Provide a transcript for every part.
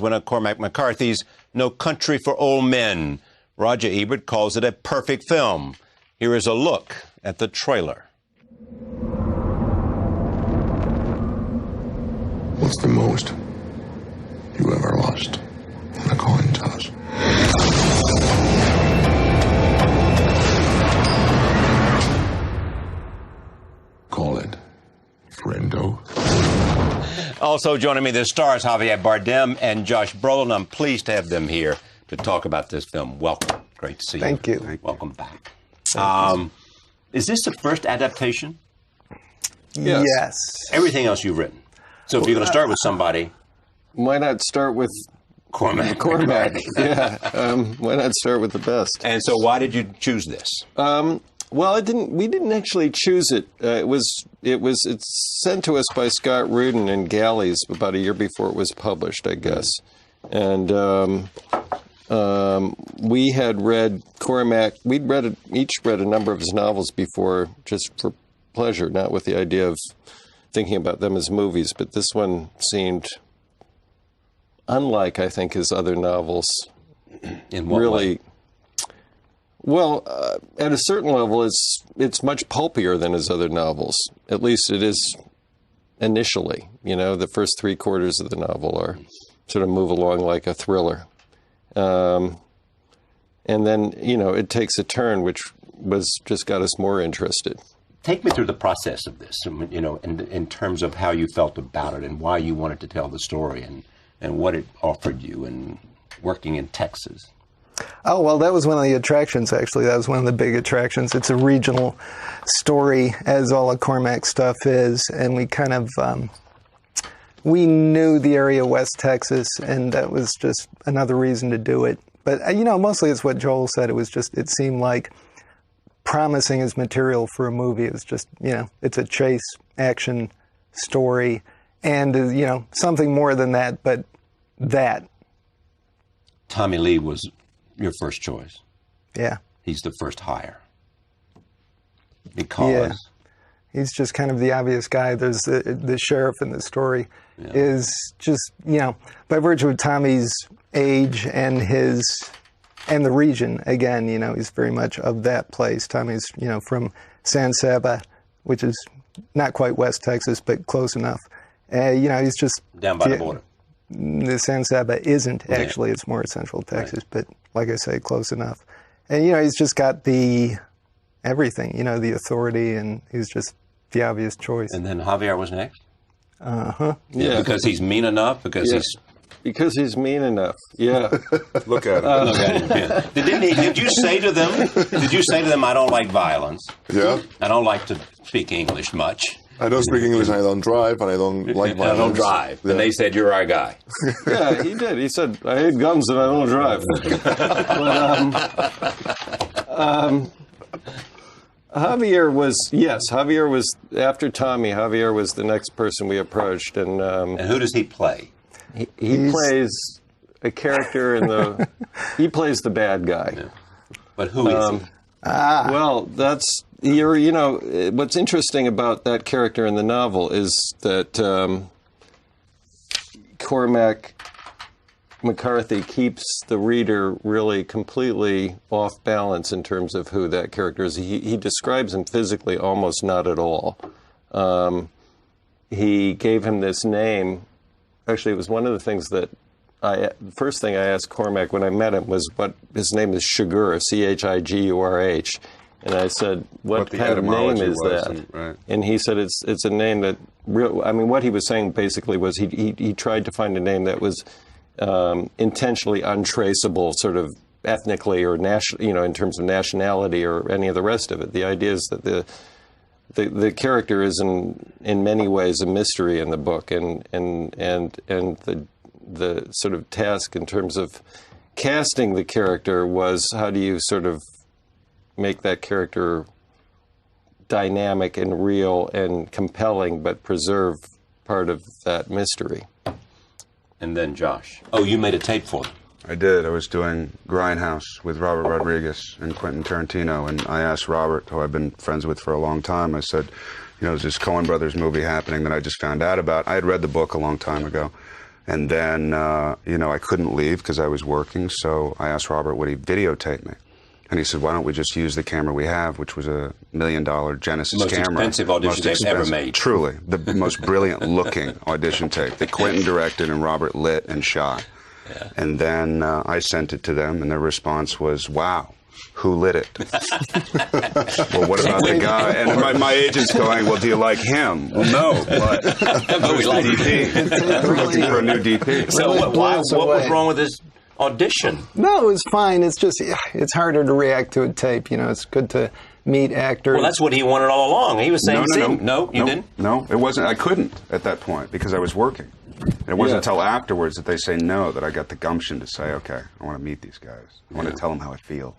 One of Cormac McCarthy's No Country for Old Men. Roger Ebert calls it a perfect film. Here is a look at the trailer. What's the most you ever lost? The coin toss. Call it friendo. Also joining me, the stars Javier Bardem and Josh Brolin. I'm pleased to have them here to talk about this film. Welcome. Great to see you. Thank you. Welcome back. Is this the first adaptation? Yes. Everything else you've written. So if you're going to start with somebody, why not start with Cormac? Yeah. Why not start with the best? And so, why did you choose this? Well, we didn't actually choose it. It's sent to us by Scott Rudin in Galleys about a year before it was published, I guess. And we had read Cormac. We'd each read a number of his novels before, just for pleasure, not with the idea of thinking about them as movies. But this one seemed unlike, I think, his other novels. In what way? Well, at a certain level, it's much pulpier than his other novels. At least it is initially. You know, the first three quarters of the novel are sort of move along like a thriller. And then, you know, it takes a turn, which just got us more interested. Take me through the process of this, you know, in terms of how you felt about it and why you wanted to tell the story and what it offered you and working in Texas. Oh, well, that was one of the attractions, actually. That was one of the big attractions. It's a regional story, as all of Cormac's stuff is, and we kind of, we knew the area of West Texas, and that was just another reason to do it. But, you know, mostly it's what Joel said. It seemed like promising as material for a movie. It was just, you know, it's a chase action story, and, you know, something more than that, but that. Tommy Lee was your first choice. Yeah. He's the first hire. Because he's just kind of the obvious guy. There's the sheriff in the story is just, you know, by virtue of Tommy's age and the region, again, you know, he's very much of that place. Tommy's, you know, from San Saba, which is not quite West Texas, but close enough. You know, he's just down by the border. The San Saba isn't actually, it's more central Texas, but like I say, close enough. And, you know, he's just got everything, you know, the authority, and he's just the obvious choice. And then Javier was next? Uh-huh. Yeah. Because he's mean enough? Because he's mean enough. Yeah. Look at him. Look at him. Did you say to them, I don't like violence? Yeah. I don't like to speak English much. I don't speak English, and I don't drive, and I don't like violence. I don't drive. Yeah. And they said, you're our guy. Yeah, he did. He said, I hate guns and I don't drive. Javier was, after Tommy, Javier was the next person we approached. And who does he play? He plays a character he plays the bad guy. Yeah. But who is he? Well, you know, what's interesting about that character in the novel is that Cormac McCarthy keeps the reader really completely off balance in terms of who that character is. He describes him physically almost not at all. He gave him this name. Actually, it was one of the things that the first thing I asked Cormac when I met him was what his name is Chigur, Chigurh. And I said, what kind of name is that? Right. And he said, it's a name that, what he was saying basically was he tried to find a name that was intentionally untraceable, sort of ethnically or in terms of nationality or any of the rest of it. The idea is that the character is in many ways a mystery in the book, and the sort of task in terms of casting the character was how do you sort of make that character dynamic and real and compelling, but preserve part of that mystery. And then Josh. Oh, you made a tape for them. I did. I was doing Grindhouse with Robert Rodriguez and Quentin Tarantino, and I asked Robert, who I've been friends with for a long time, I said, you know, there's this Coen Brothers movie happening that I just found out about. I had read the book a long time ago, And then, I couldn't leave because I was working, so I asked Robert would he videotape me. And he said, why don't we just use the camera we have, which was a $1 million Genesis Most camera. expensive audition tape ever made. Truly. The most brilliant looking audition tape that Quentin directed and Robert lit and shot. Yeah. And then I sent it to them, and their response was, wow. Who lit it? Well, what about the guy? And my agent's going, well, do you like him? Well, no. What? But we like DP. We're looking for a new DP. So what was wrong with this audition? No, it was fine. It's just, it's harder to react to a tape. It's good to meet actors. Well, that's what he wanted all along. He was saying, no, you didn't? No, it wasn't. I couldn't at that point because I was working. And it wasn't until afterwards that they say no that I got the gumption to say, okay, I want to meet these guys. I want to tell them how I feel.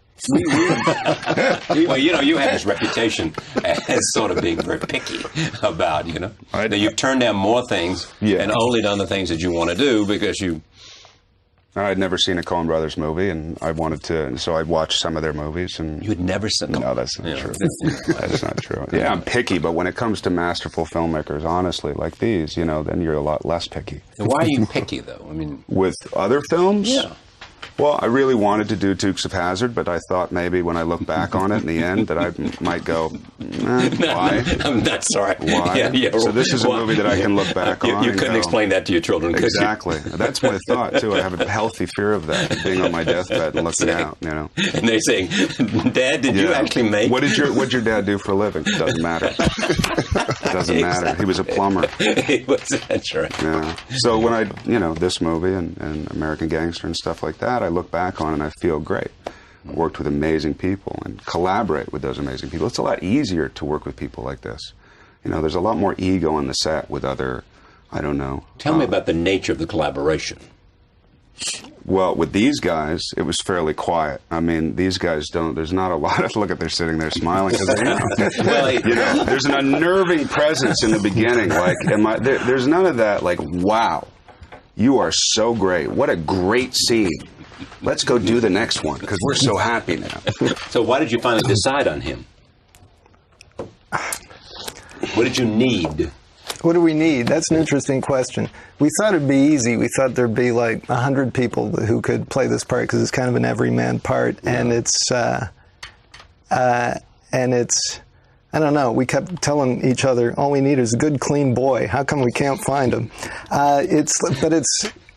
Well, you have this reputation as sort of being very picky about, that you've turned down more things and only done the things that you want to do because you... I had never seen a Coen Brothers movie, and I wanted to, and so I watched some of their movies. And you had never seen them? No, that's not true. That's not true. Yeah, I'm picky, but when it comes to masterful filmmakers, honestly, like these, then you're a lot less picky. And why are you picky, though? I mean, with other films? Yeah. Well, I really wanted to do Dukes of Hazzard, but I thought maybe when I look back on it in the end that I might go, why? I'm not sorry. Why? Yeah, so this is a movie that I can look back on. You couldn't explain that to your children, could you? Exactly. That's my thought, too. I have a healthy fear of that, being on my deathbed and looking out, And they're saying, Dad, did you actually make... What'd your dad do for a living? Doesn't matter. Doesn't matter. He was a plumber. He was, that's right. Yeah. So when I, this movie and American Gangster and stuff like that, I look back on and I feel great. I worked with amazing people and collaborate with those amazing people. It's a lot easier to work with people like this. There's a lot more ego on the set with other, I don't know. Tell me about the nature of the collaboration. Well, with these guys, it was fairly quiet. I mean, these guys there's not a lot of, look at, they're sitting there smiling because there's an unnerving presence in the beginning. There's none of that, wow, you are so great. What a great scene. Let's go do the next one because we're so happy now. So why did you finally decide on him? What did you need? What do we need? That's an interesting question. We thought it'd be easy. We thought there'd be 100 people who could play this part because it's kind of an everyman part, and it's I don't know. We kept telling each other, all we need is a good, clean boy. How come we can't find him?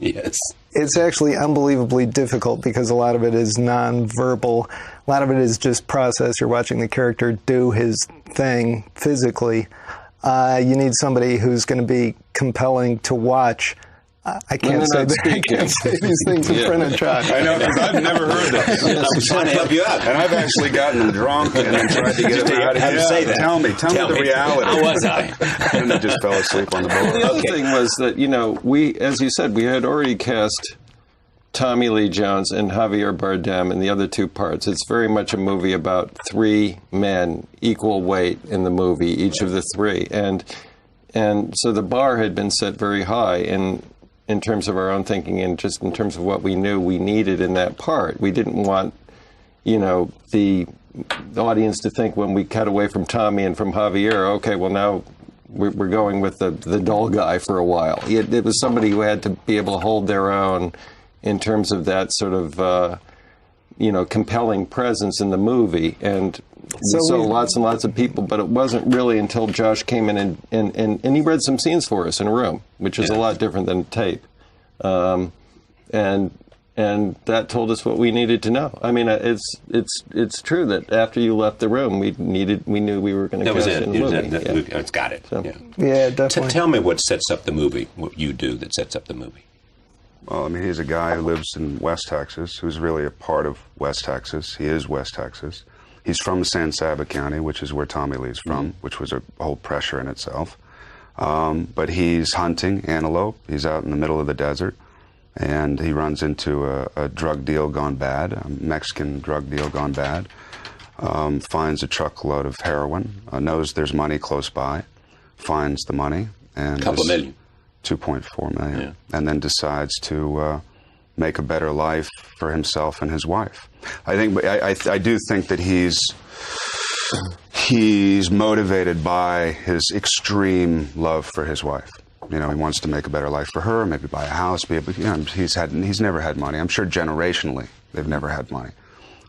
Yes. It's actually unbelievably difficult because a lot of it is nonverbal. A lot of it is just process. You're watching the character do his thing physically. You need somebody who's going to be compelling to watch. I can't say these things in front of Chuck. I know, because I've never heard this. I'm trying to help you out. And I've actually gotten them drunk and then tried to get them out of here. Say that. Tell me the reality. How was I? And they just fell asleep on the boat. The other thing was that, we, as you said, we had already cast Tommy Lee Jones and Javier Bardem in the other two parts. It's very much a movie about three men, equal weight in the movie, each of the three. And so the bar had been set very high in terms of our own thinking and just in terms of what we knew we needed in that part. We didn't want, the audience to think when we cut away from Tommy and from Javier, okay, well now we're going with the dull guy for a while. It was somebody who had to be able to hold their own in terms of that sort of, compelling presence in the movie. And we saw lots and lots of people, but it wasn't really until Josh came in and he read some scenes for us in a room, which is a lot different than tape. And that told us what we needed to know. I mean, it's true that after you left the room, we knew we were going to cast in the movie. It's got it. So, yeah, definitely. Tell me what sets up the movie, what you do that sets up the movie. Well, I mean, he's a guy who lives in West Texas, who's really a part of West Texas. He is West Texas. He's from San Saba County, which is where Tommy Lee's from, which was a whole pressure in itself. But he's hunting antelope. He's out in the middle of the desert, and he runs into a drug deal gone bad, a Mexican drug deal gone bad, finds a truckload of heroin, knows there's money close by, finds the money. And couple of million. 2.4 million, and then decides to make a better life for himself and his wife. I do think that he's motivated by his extreme love for his wife. You know, he wants to make a better life for her, maybe buy a house. He's never had money. I'm sure generationally they've never had money.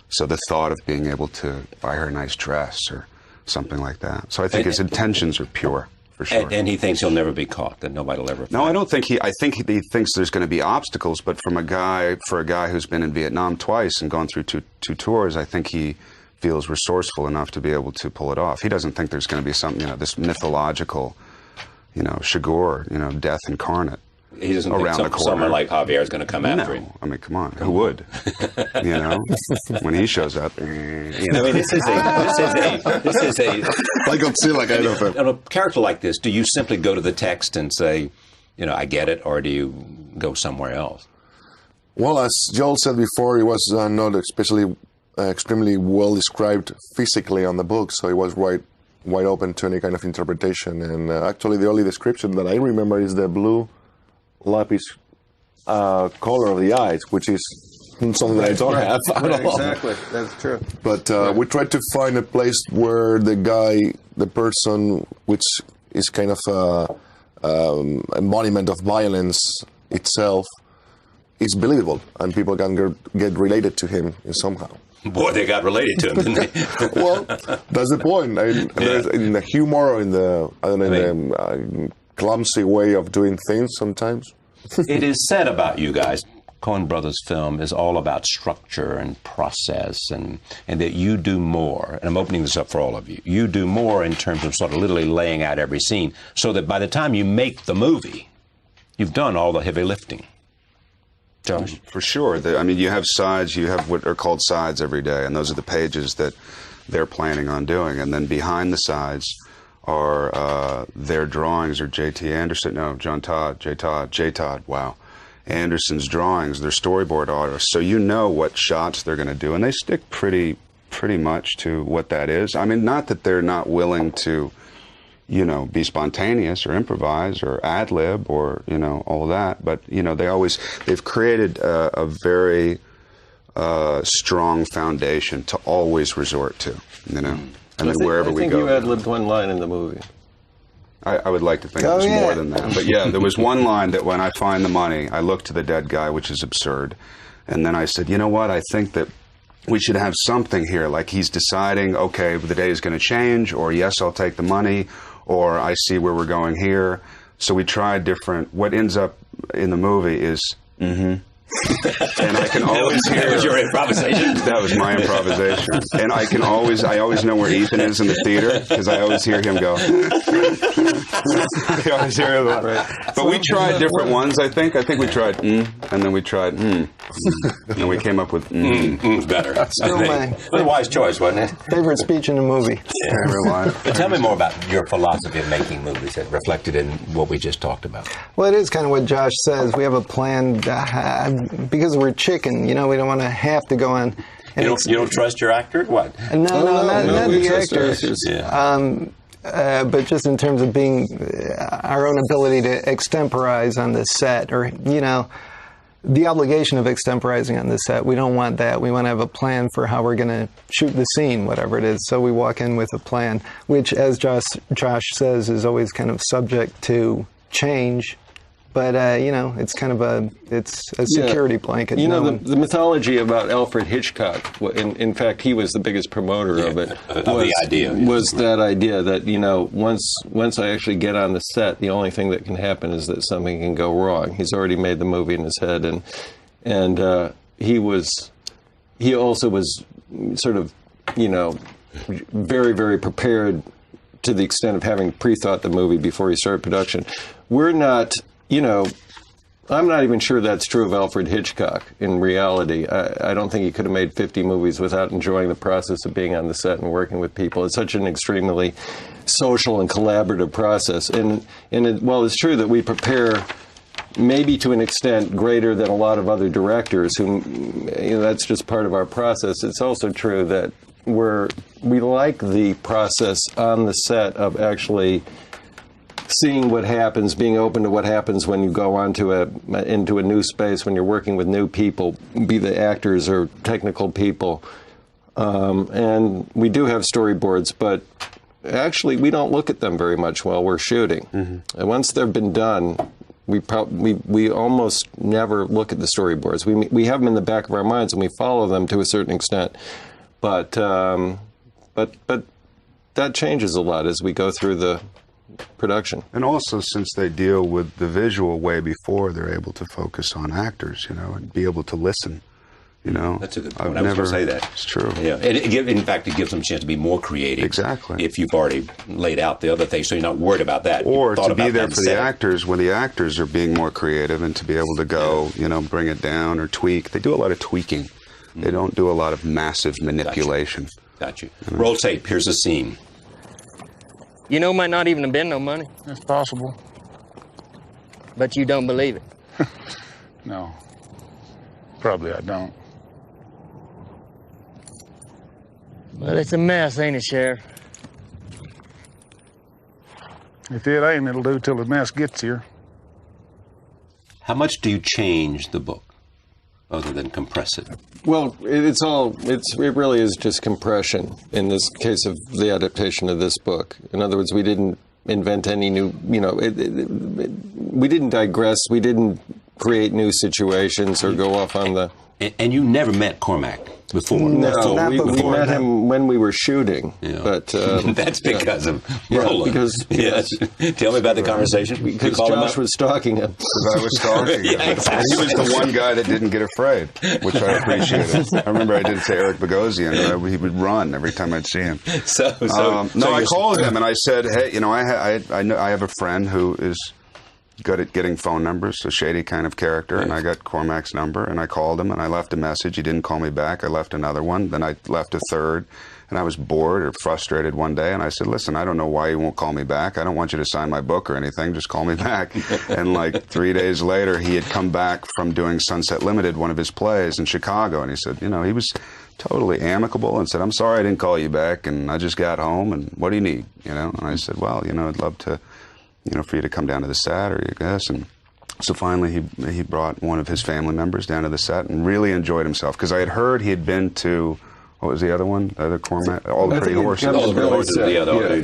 So the thought of being able to buy her a nice dress or something like that. So I think his intentions are pure, for sure. And he thinks he'll never be caught, that nobody will ever find. No, I don't think I think he thinks there's going to be obstacles, but for a guy who's been in Vietnam twice and gone through two tours, I think he feels resourceful enough to be able to pull it off. He doesn't think there's going to be some, this mythological, Chagor, death incarnate. He doesn't think someone like Javier is going to come after him. I mean, come on, who would? When he shows up. I mean, this is a like Godzilla kind of a character like this. Do you simply go to the text and say, I get it, or do you go somewhere else? Well, as Joel said before, it was not extremely well described physically on the book, so it was wide open to any kind of interpretation. And actually, the only description that I remember is the blue lapis color of the eyes, which is something that I don't have at all. Exactly, that's true. But we tried to find a place where the person, which is kind of embodiment of violence itself, is believable, and people can get related to him somehow. Boy, they got related to him, didn't they? Well, that's the point. In the humor or in the clumsy way of doing things sometimes. It is said about you guys, Coen Brothers film is all about structure and process, and that you do more, and I'm opening this up for all of you, you do more in terms of sort of literally laying out every scene, so that by the time you make the movie, you've done all the heavy lifting. Josh? For sure. You have sides, you have what are called sides every day, and those are the pages that they're planning on doing, and then behind the sides are their drawings, or J Todd, wow, Anderson's drawings, their storyboard artists, so you know what shots they're going to do, and they stick pretty much to what that is. I mean, not that they're not willing to, be spontaneous or improvise or ad-lib or, all that, but, they've created a very strong foundation to always resort to, And then wherever we go. I think you ad-libbed one line in the movie. I would like to think it was more than that. But yeah, there was one line that when I find the money, I look to the dead guy, which is absurd. And then I said, you know what, I think that we should have something here. Like he's deciding, okay, the day is going to change, or yes, I'll take the money, or I see where we're going here. So we tried different. What ends up in the movie is, and I can always hear. That was your improvisation? That was my improvisation. And I always know where Ethan is in the theater, because I always hear him go. I always hear him. But we tried different ones, I think. I think we tried, and then we tried, and we came up with, better. Still my wise choice, wasn't it? favorite speech in the movie. Yeah. But tell me more about your philosophy of making movies that reflected in what we just talked about. Well, it is kind of what Josh says. We have a plan because we're chicken, we don't want to have to go on. You don't trust your actor? What? No, not the actors. Yeah. But just in terms of being our own ability to extemporize on the set, or the obligation of extemporizing on the set. We don't want that. We want to have a plan for how we're going to shoot the scene, whatever it is. So we walk in with a plan, which, as Josh says, is always kind of subject to change. But, it's kind of a security blanket. The mythology about Alfred Hitchcock, in fact, he was the biggest promoter of it. Was that idea that, once I actually get on the set, the only thing that can happen is that something can go wrong. He's already made the movie in his head. And he also was sort of, very, very prepared to the extent of having pre-thought the movie before he started production. We're not... I'm not even sure that's true of Alfred Hitchcock in reality. I don't think he could have made 50 movies without enjoying the process of being on the set and working with people. It's such an extremely social and collaborative process. While it's true that we prepare maybe to an extent greater than a lot of other directors, who, that's just part of our process, it's also true that we like the process on the set of actually seeing what happens, being open to what happens when you go into a new space, when you're working with new people, be they actors or technical people. And we do have storyboards, but actually, we don't look at them very much while we're shooting. And once they've been done, we almost never look at the storyboards. We have them in the back of our minds, and we follow them to a certain extent. But that changes a lot as we go through the production. And also, since they deal with the visual way before, they're able to focus on actors, and be able to listen. That's a good point. I was going to say that. It's true. Yeah, and in fact, it gives them a chance to be more creative. Exactly. If you've already laid out the other things, so you're not worried about that. Or to be there for the actors when the actors are being more creative, and to be able to go, bring it down or tweak. They do a lot of tweaking. They don't do a lot of massive manipulation. Got you. Roll tape. Here's a scene. Might not even have been no money. That's possible. But you don't believe it. No. Probably I don't. Well, it's a mess, ain't it, Sheriff? If it ain't, it'll do till the mess gets here. How much do you change the book, other than compress it? Well, it really is just compression in this case of the adaptation of this book. In other words, we didn't invent any new, we didn't digress, we didn't create new situations or go off on the... And you never met Cormac before? No, we met him when we were shooting. Yeah. But that's because of Brolin. Yes. Tell me about the conversation. Because Josh was stalking him. Because I was stalking him. Yeah, exactly. He was the one guy that didn't get afraid, which I appreciated. I remember I did it to Eric Bogosian. He would run every time I'd see him. I called him and I said, hey, I have a friend who is good at getting phone numbers, a shady kind of character, and I got Cormac's number, and I called him, and I left a message. He didn't call me back. I left another one. Then I left a third, and I was bored or frustrated one day, and I said, listen, I don't know why you won't call me back. I don't want you to sign my book or anything. Just call me back. And like 3 days later, he had come back from doing Sunset Limited, one of his plays in Chicago, and he said, he was totally amicable and said, I'm sorry I didn't call you back, and I just got home, and what do you need? And I said, well, I'd love to, for you to come down to the set, or I guess. And so finally he brought one of his family members down to the set and really enjoyed himself, because I had heard he had been to, what was the other one? The other Cormac? All the Pretty Horses. All the Pretty Horses.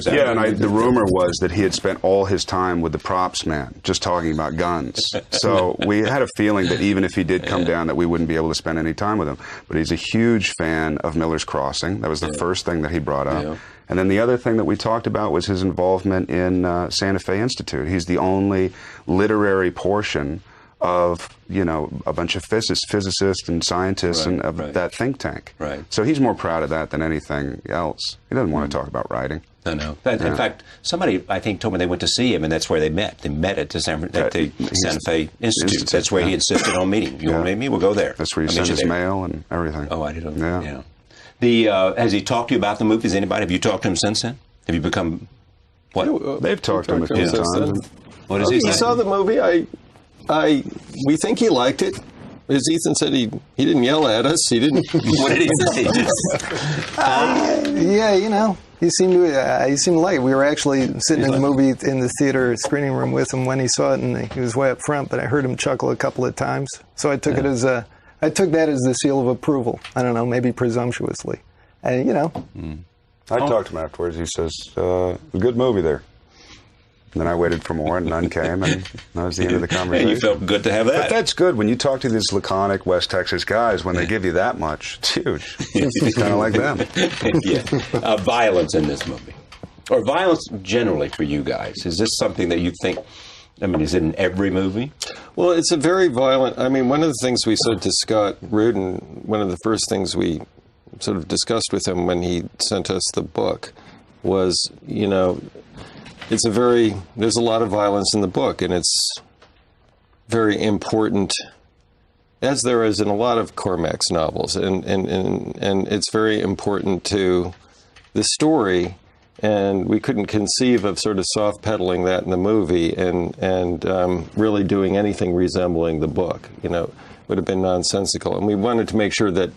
Yeah, and the rumor was that he had spent all his time with the props man, just talking about guns. So we had a feeling that even if he did come down, that we wouldn't be able to spend any time with him. But he's a huge fan of Miller's Crossing. That was the first thing that he brought up. Yeah. And then the other thing that we talked about was his involvement in Santa Fe Institute. He's the only literary portion of, a bunch of physicists and scientists and of that think tank. Right. So he's more proud of that than anything else. He doesn't want to talk about writing. No. In fact, somebody, I think, told me they went to see him, and that's where they met. They met at the Santa Fe Institute. That's where he insisted on meeting. You want to meet me? We'll go there. That's where he sent his mail and everything. Oh, I didn't know. Yeah. Has he talked to you about the movies? Anybody? Have you talked to him since then? Have you become what? They've talked to him a few times. What does he say? He saw the movie. We think he liked it. As Ethan said, he didn't yell at us. He didn't. What did he say? He seemed to like it. We were actually sitting in the movie in the theater screening room with him when he saw it, and he was way up front. But I heard him chuckle a couple of times, so I took I took that as the seal of approval. I don't know, maybe presumptuously. I talked to him afterwards. He says, a good movie there. And then I waited for more, and none came, and that was the end of the conversation. And you felt good to have that. But that's good. When you talk to these laconic West Texas guys, when they give you that much, it's huge. It's kind of like them. Violence in this movie. Or violence generally for you guys. Is this something that you think, is it in every movie? Well, it's a very violent... one of the things we said to Scott Rudin, one of the first things we sort of discussed with him when he sent us the book was, there's a lot of violence in the book, and it's very important, as there is in a lot of Cormac's novels, and it's very important to the story, and we couldn't conceive of sort of soft pedaling that in the movie and really doing anything resembling the book. It would have been nonsensical, and we wanted to make sure that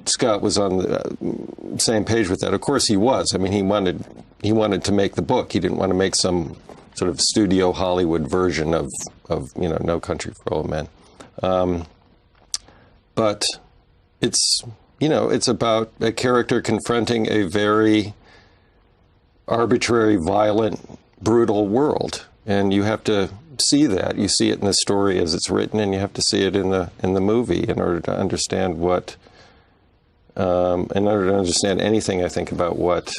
Scott was on the same page with that. Of course he was. He wanted to make the book. He didn't want to make some sort of studio Hollywood version of No Country for Old Men. But it's about a character confronting a very arbitrary, violent, brutal world, and you have to see that. You see it in the story as it's written, and you have to see it in the movie in order to understand anything, I think, about what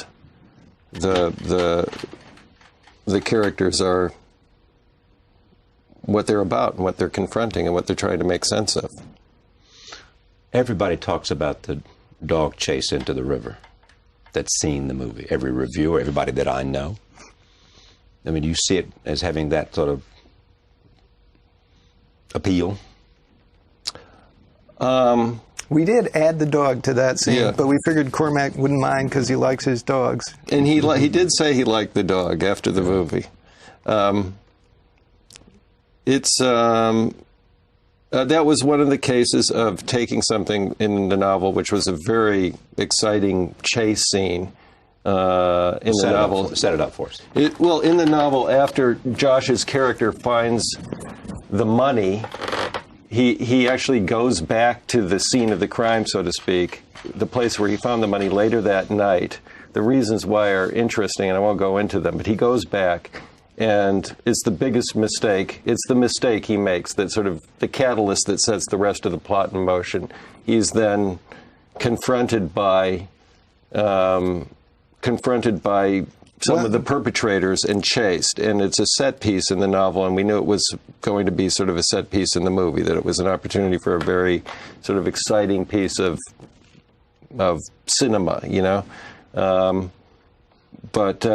the characters are, what they're about, and what they're confronting, and what they're trying to make sense of. Everybody talks about the dog chase into the river that's seen the movie. Every reviewer, everybody that I know. I mean, you see it as having that sort of appeal? We did add the dog to that scene, Yeah. but we figured Cormac wouldn't mind because he likes his dogs. And he did say he liked the dog after the movie. That was one of the cases of taking something in the novel, which was a very exciting chase scene in the novel. Set it up for us. Well, in the novel, after Josh's character finds the money, he actually goes back to the scene of the crime, so to speak, the place where he found the money later that night. The reasons why are interesting, and I won't go into them, but he goes back, and it's the biggest mistake. It's the mistake he makes that's sort of the catalyst that sets the rest of the plot in motion. He's then confronted by some of the perpetrators and chased, and it's a set piece in the novel, and we knew it was going to be sort of a set piece in the movie, that it was an opportunity for a very sort of exciting piece of cinema, you know. But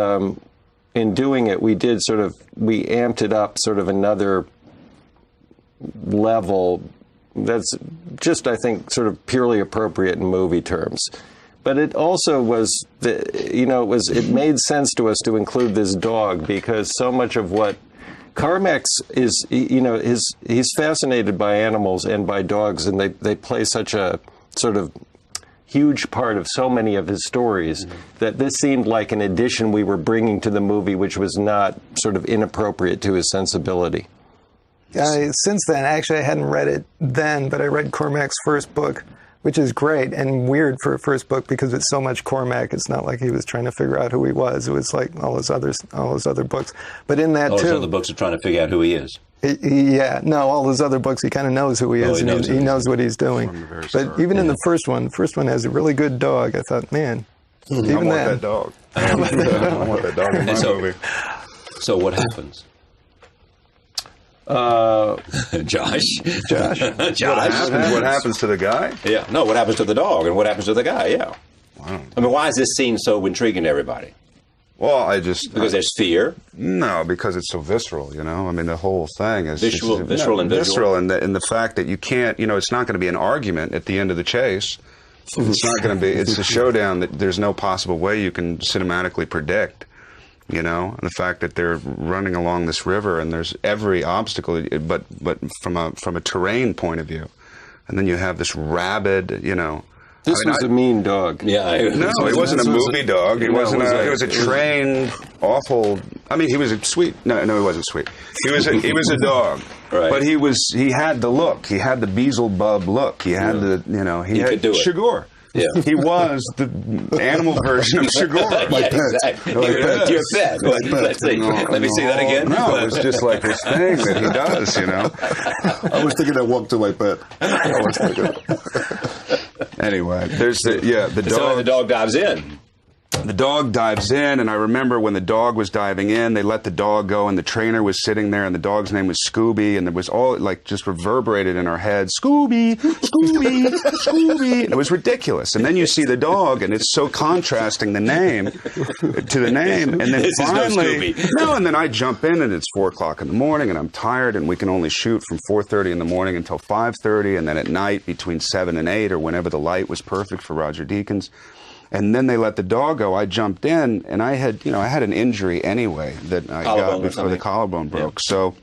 in doing it, we amped it up sort of another level that's just, I think, sort of purely appropriate in movie terms. But it also was, it made sense to us to include this dog, because so much of what Carmack's is, he's fascinated by animals and by dogs, and they play such a sort of huge part of so many of his stories that this seemed like an addition we were bringing to the movie, which was not sort of inappropriate to his sensibility. Since then, actually, I hadn't read it then, but I read Cormac's first book, which is great and weird for a first book because it's so much Cormac. It's not like he was trying to figure out who he was. It was like all his other books. But in that all too, his other books are trying to figure out who he is. All his other books, he kind of knows who he is, and he knows what he's doing. But even in the first one has a really good dog. I thought, man, even I want that dog. I want that dog in my movie. So what happens? Josh. What happens to the guy? Yeah. No, what happens to the dog and what happens to the guy? Yeah. I mean, why is this scene so intriguing to everybody? Well, because there's fear. No, because it's so visceral. You know, I mean, the whole thing is visceral, and the fact that you can't. It's not going to be an argument at the end of the chase. It's not going to be. It's a showdown that there's no possible way you can cinematically predict. And the fact that they're running along this river and there's every obstacle, but from a terrain point of view, and then you have this rabid, This was a mean dog. Yeah. No, he wasn't a movie dog. He wasn't. He was a trained, awful. I mean, he was a sweet. No, he wasn't sweet. He was a dog. Right. But he had the look. He had the Beelzebub look. He had he had could do it. Chigurh. Yeah. He was the animal version of Chigurh. Exactly. Your pet. Let's see. Let me see that again. No, it was just like this thing that he does, I was thinking I walked to my pet. Anyway, there's the dog. So the dog dives in. The dog dives in, and I remember when the dog was diving in, they let the dog go, and the trainer was sitting there, and the dog's name was Scooby, and it was all just reverberated in our heads, Scooby, Scooby, Scooby. And it was ridiculous. And then you see the dog, and it's so contrasting the name to the name, and then This finally, is no Scooby. and then I jump in, and it's 4:00 in the morning, and I'm tired, and we can only shoot from 4:30 in the morning until 5:30, and then at night between 7 and 8, or whenever the light was perfect for Roger Deakins. And then they let the dog go. I jumped in, and I had an injury anyway that I got before the collarbone broke. Yeah. So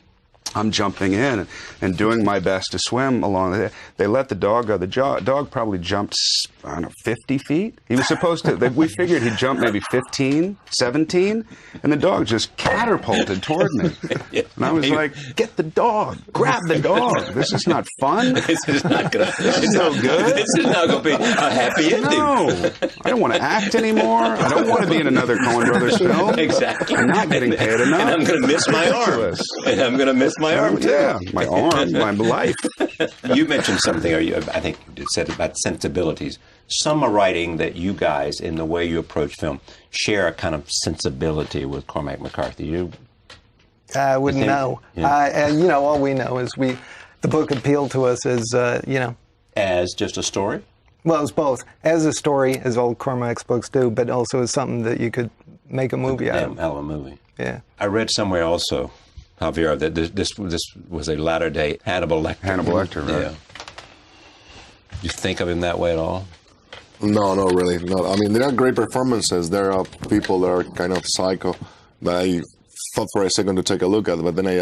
I'm jumping in and doing my best to swim along. They let the dog go. The dog probably jumped, I don't know, 50 feet? He was supposed to, we figured he'd jump maybe 15, 17, and the dog just catapulted toward me. And I was like, get the dog, grab the dog. This is not fun. This is not going to This is no good. This is not going to be a happy ending. No, I don't want to act anymore. I don't want to be in another Coen Brothers film. Exactly. I'm not getting paid enough. And I'm going to miss my arm. And I'm going to miss my arm, too. Yeah, my arm, my life. You mentioned something, or I think you said about sensibilities. Some are writing that you guys, in the way you approach film, share a kind of sensibility with Cormac McCarthy. I wouldn't know. Yeah. All we know is the book appealed to us as, As just a story? Well, it's both. As a story, as all Cormac's books do, but also as something that you could make a movie out of. Hell of a movie. Yeah. I read somewhere also, Javier, that this was a latter-day Hannibal Lecter. Hannibal Lecter, right? Yeah. You think of him that way at all? No, not really. No, I mean, there are great performances. There are people that are kind of psycho that I thought for a second to take a look at, but then I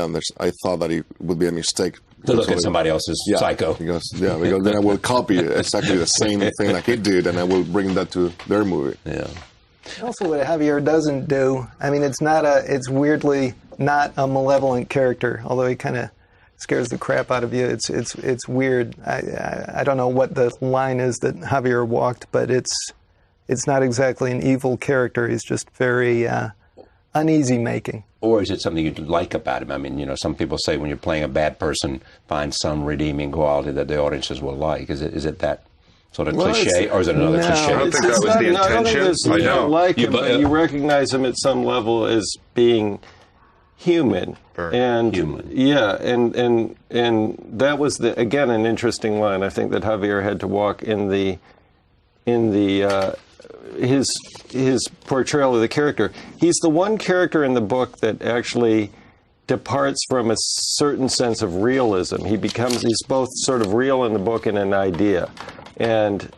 thought that it would be a mistake. To look at somebody else's psycho. Because then I will copy exactly the same thing that he did, and I will bring that to their movie. Yeah. Also, what Javier doesn't do, I mean, it's weirdly not a malevolent character, although he kind of scares the crap out of you. It's weird. I don't know what the line is that Javier walked, but it's not exactly an evil character. He's just very uneasy making. Or is it something you like about him? I mean, some people say when you're playing a bad person, find some redeeming quality that the audiences will like. Is it that sort of cliche, or is it another cliche? I don't think that was the intention. You don't like him, but you recognize him at some level as being human. And human. Yeah, and that was again an interesting line. I think that Javier had to walk in his portrayal of the character. He's the one character in the book that actually departs from a certain sense of realism. He's both sort of real in the book and an idea. And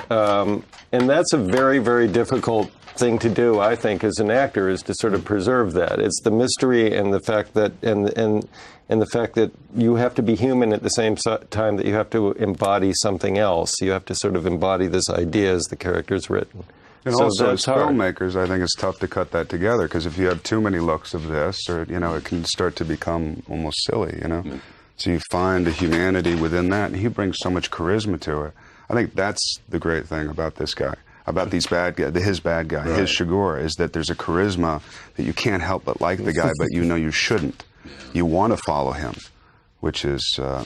that's a very, very difficult thing to do, I think, as an actor, is to sort of preserve that. It's the mystery and the fact that and the fact that you have to be human at the same time that you have to embody something else. You have to sort of embody this idea as the character's written. And so also, that's as filmmakers, I think it's tough to cut that together, because if you have too many looks of this, or it can start to become almost silly, So you find the humanity within that, and he brings so much charisma to it. I think that's the great thing about this guy, about these bad guys, his bad guy, his Chigurh, is that there's a charisma that you can't help but like the guy, but you shouldn't. You want to follow him, which is, so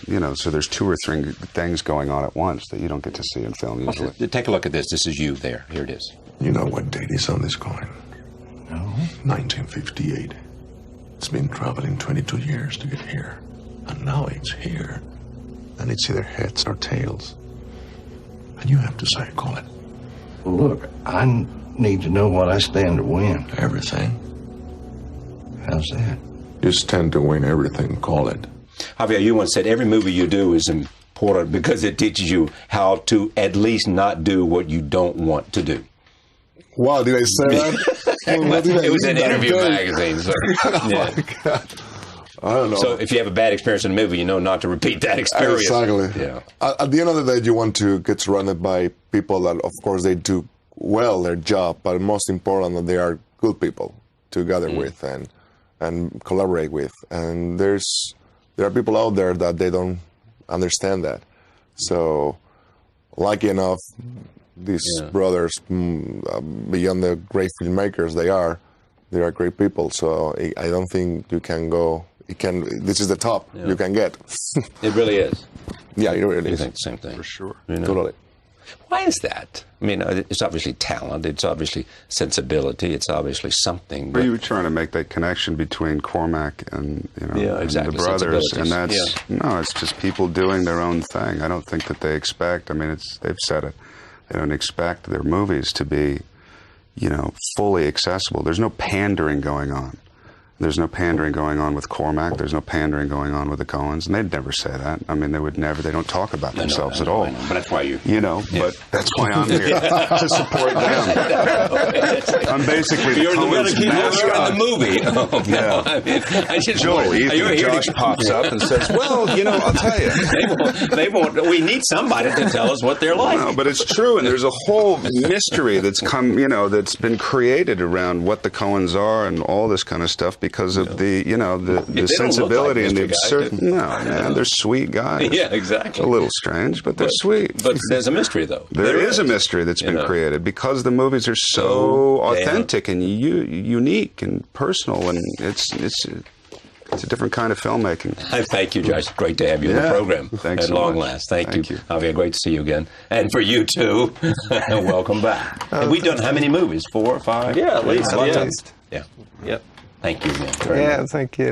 there's two or three things going on at once that you don't get to see in film usually. Take a look at this. This is you there. Here it is. You know what date is on this coin? No. 1958. It's been traveling 22 years to get here. And now it's here. And it's either heads or tails. And you have to say, call it. Well, look, I need to know what I stand to win. Everything. How's that? You stand to win everything, call it. Javier, you once said every movie you do is important because it teaches you how to at least not do what you don't want to do. Wow, did I say that? It was an interview magazine. So, yeah. Oh, God. I don't know. So if you have a bad experience in a movie, you know not to repeat that experience. Exactly. Yeah. At the end of the day, you want to get surrounded by people that, of course, they do well their job, but most important, that they are good people to gather with and collaborate with. And there are people out there that they don't understand that. So, lucky enough, these brothers, beyond the great filmmakers they are great people. So I don't think you can go. This is the top you can get. It really is. Yeah, it really I is. think the same thing. For sure. Totally. Why is that? I mean, it's obviously talent. It's obviously sensibility. It's obviously something. But you were trying to make that connection between Cormac and exactly. and the brothers, and Sensibilities. that's it's just people doing their own thing. I don't think that they expect. I mean, they've said it. They don't expect their movies to be, fully accessible. There's no pandering going on. There's no pandering going on with Cormac. There's no pandering going on with the Coens, and they'd never say that. I mean, they would never. They don't talk about themselves at all. I know, but that's why you. But that's why I'm here to support them. I'm basically the Coens mascot. In the movie. Oh, Yeah. I mean, I just Joel, wondered, Ethan, Josh pops up and says, "Well, I'll tell you." they won't. We need somebody to tell us what they're like. No, but it's true, and there's a whole mystery that's come, that's been created around what the Coens are and all this kind of stuff because of the sensibility and the absurd. No, man, they're sweet guys. Yeah, exactly. A little strange, but they're sweet. But there's a mystery, though. There is a mystery that's been created because the movies are so authentic and unique and personal, and it's a different kind of filmmaking. I thank you, Josh. Great to have you in the program. Thanks at so long much. last. Thank you. you. Javier, great to see you again. And for you, too. Welcome back. Have we done how many movies? 4 or 5? Yeah, at least. Yeah. Thank you again. Thank you.